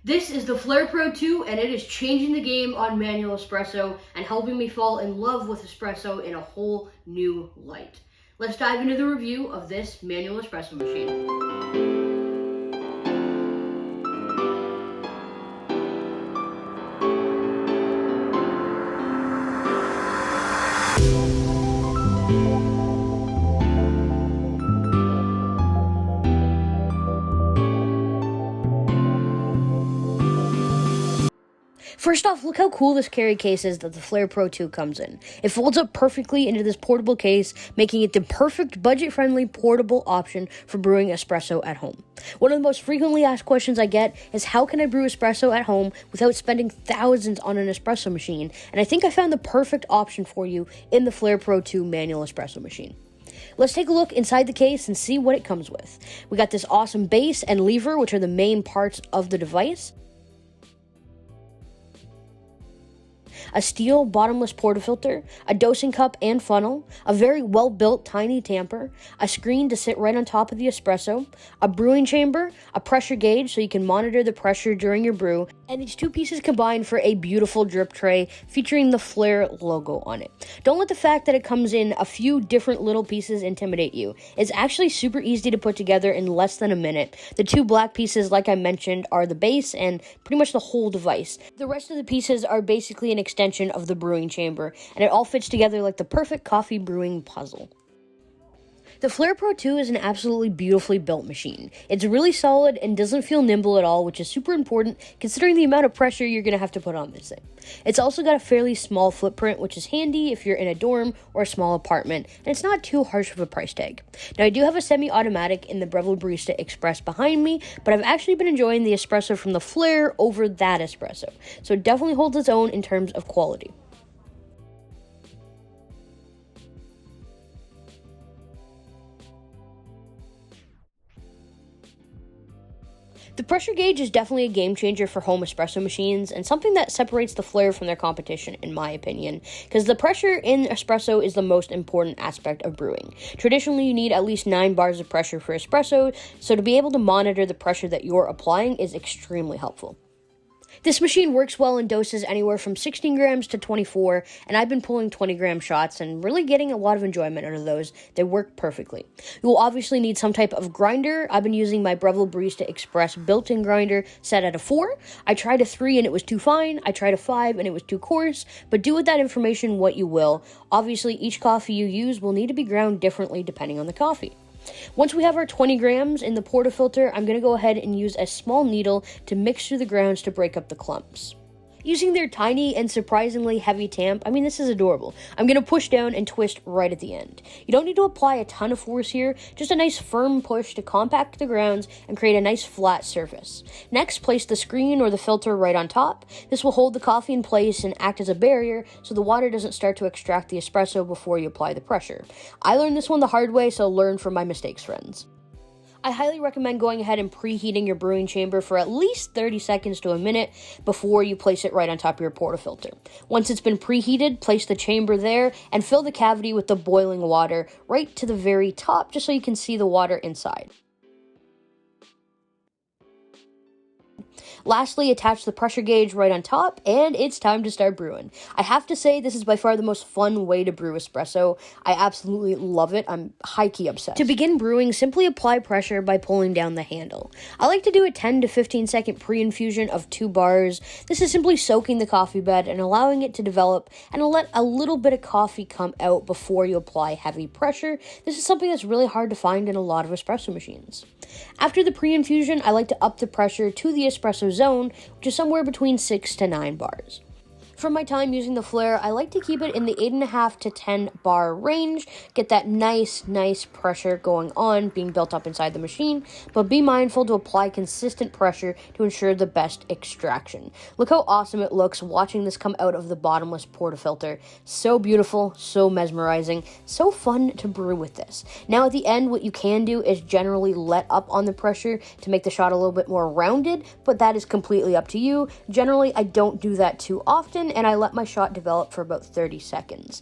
This is the Flair Pro 2, and it is changing the game on manual espresso and helping me fall in love with espresso in a whole new light. Let's dive into the review of this manual espresso machine. First off, look how cool this carry case is that the Flair Pro 2 comes in. It folds up perfectly into this portable case, making it the perfect budget-friendly portable option for brewing espresso at home. One of the most frequently asked questions I get is how can I brew espresso at home without spending thousands on an espresso machine? And I think I found the perfect option for you in the Flair Pro 2 manual espresso machine. Let's take a look inside the case and see what it comes with. We got this awesome base and lever, which are the main parts of the device. A steel bottomless portafilter, a dosing cup and funnel, a very well-built tiny tamper, a screen to sit right on top of the espresso, a brewing chamber, a pressure gauge so you can monitor the pressure during your brew, and these two pieces combine for a beautiful drip tray featuring the Flair logo on it. Don't let the fact that it comes in a few different little pieces intimidate you. It's actually super easy to put together in less than a minute. The two black pieces, like I mentioned, are the base and pretty much the whole device. The rest of the pieces are basically an extension of the brewing chamber, and it all fits together like the perfect coffee brewing puzzle. The Flair Pro 2 is an absolutely beautifully built machine. It's really solid and doesn't feel nimble at all, which is super important considering the amount of pressure you're going to have to put on this thing. It's also got a fairly small footprint, which is handy if you're in a dorm or a small apartment, and it's not too harsh of a price tag. Now, I do have a semi-automatic in the Breville Barista Express behind me, but I've actually been enjoying the espresso from the Flair over that espresso, so it definitely holds its own in terms of quality. The pressure gauge is definitely a game changer for home espresso machines and something that separates the Flair from their competition, in my opinion, because the pressure in espresso is the most important aspect of brewing. Traditionally, you need at least 9 bars of pressure for espresso, so to be able to monitor the pressure that you're applying is extremely helpful. This machine works well in doses anywhere from 16 grams to 24, and I've been pulling 20-gram shots and really getting a lot of enjoyment out of those. They work perfectly. You will obviously need some type of grinder. I've been using my Breville Barista Express built-in grinder set at a 4. I tried a 3 and it was too fine. I tried a 5 and it was too coarse, but do with that information what you will. Obviously, each coffee you use will need to be ground differently depending on the coffee. Once we have our 20 grams in the portafilter, I'm going to go ahead and use a small needle to mix through the grounds to break up the clumps. Using their tiny and surprisingly heavy tamp, this is adorable. I'm going to push down and twist right at the end. You don't need to apply a ton of force here, just a nice firm push to compact the grounds and create a nice flat surface. Next, place the screen or the filter right on top. This will hold the coffee in place and act as a barrier so the water doesn't start to extract the espresso before you apply the pressure. I learned this one the hard way, so learn from my mistakes, friends. I highly recommend going ahead and preheating your brewing chamber for at least 30 seconds to a minute before you place it right on top of your portafilter. Once it's been preheated, place the chamber there and fill the cavity with the boiling water right to the very top just so you can see the water inside. Lastly, attach the pressure gauge right on top, and it's time to start brewing. I have to say, this is by far the most fun way to brew espresso. I absolutely love it. I'm high-key obsessed. To begin brewing, simply apply pressure by pulling down the handle. I like to do a 10 to 15 second pre-infusion of 2 bars. This is simply soaking the coffee bed and allowing it to develop and let a little bit of coffee come out before you apply heavy pressure. This is something that's really hard to find in a lot of espresso machines. After the pre-infusion, I like to up the pressure to the espresso zone, which is somewhere between 6 to 9 bars. From my time using the Flair, I like to keep it in the 8.5 to 10 bar range, get that nice pressure going on, being built up inside the machine, but be mindful to apply consistent pressure to ensure the best extraction. Look how awesome it looks watching this come out of the bottomless portafilter. So beautiful, so mesmerizing, so fun to brew with this. Now at the end, what you can do is generally let up on the pressure to make the shot a little bit more rounded, but that is completely up to you. Generally, I don't do that too often, and I let my shot develop for about 30 seconds.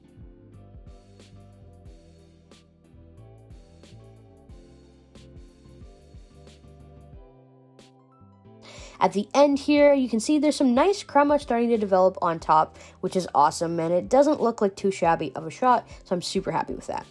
At the end here, you can see there's some nice crema starting to develop on top, which is awesome, and it doesn't look like too shabby of a shot, so I'm super happy with that.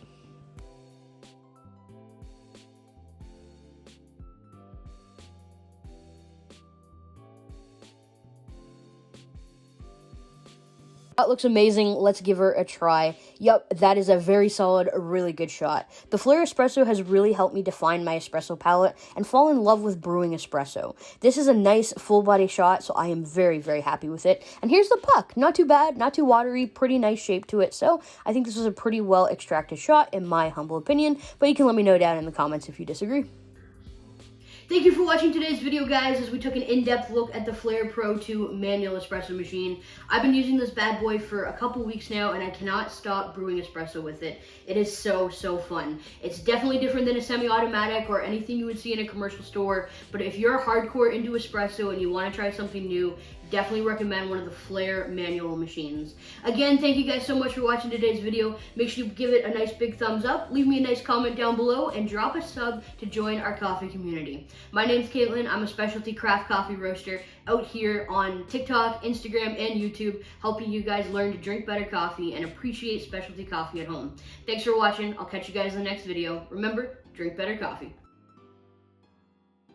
That looks amazing. Let's give her a try. Yup, that is a very solid, really good shot. The Flair Espresso has really helped me define my espresso palate and fall in love with brewing espresso. This is a nice full body shot, so I am very, very happy with it. And here's the puck. Not too bad, not too watery, pretty nice shape to it. So I think this was a pretty well extracted shot in my humble opinion, but you can let me know down in the comments if you disagree. Thank you for watching today's video, guys, as we took an in-depth look at the Flair Pro 2 manual espresso machine. I've been using this bad boy for a couple weeks now, and I cannot stop brewing espresso with it. It is so, so fun. It's definitely different than a semi-automatic or anything you would see in a commercial store, but if you're hardcore into espresso and you want to try something new, definitely recommend one of the Flair manual machines. Again, thank you guys so much for watching today's video. Make sure you give it a nice big thumbs up, leave me a nice comment down below, and drop a sub to join our coffee community. My name's Caitlin. I'm a specialty craft coffee roaster out here on TikTok, Instagram, and YouTube, helping you guys learn to drink better coffee and appreciate specialty coffee at home. Thanks for watching. I'll catch you guys in the next video. Remember, drink better coffee.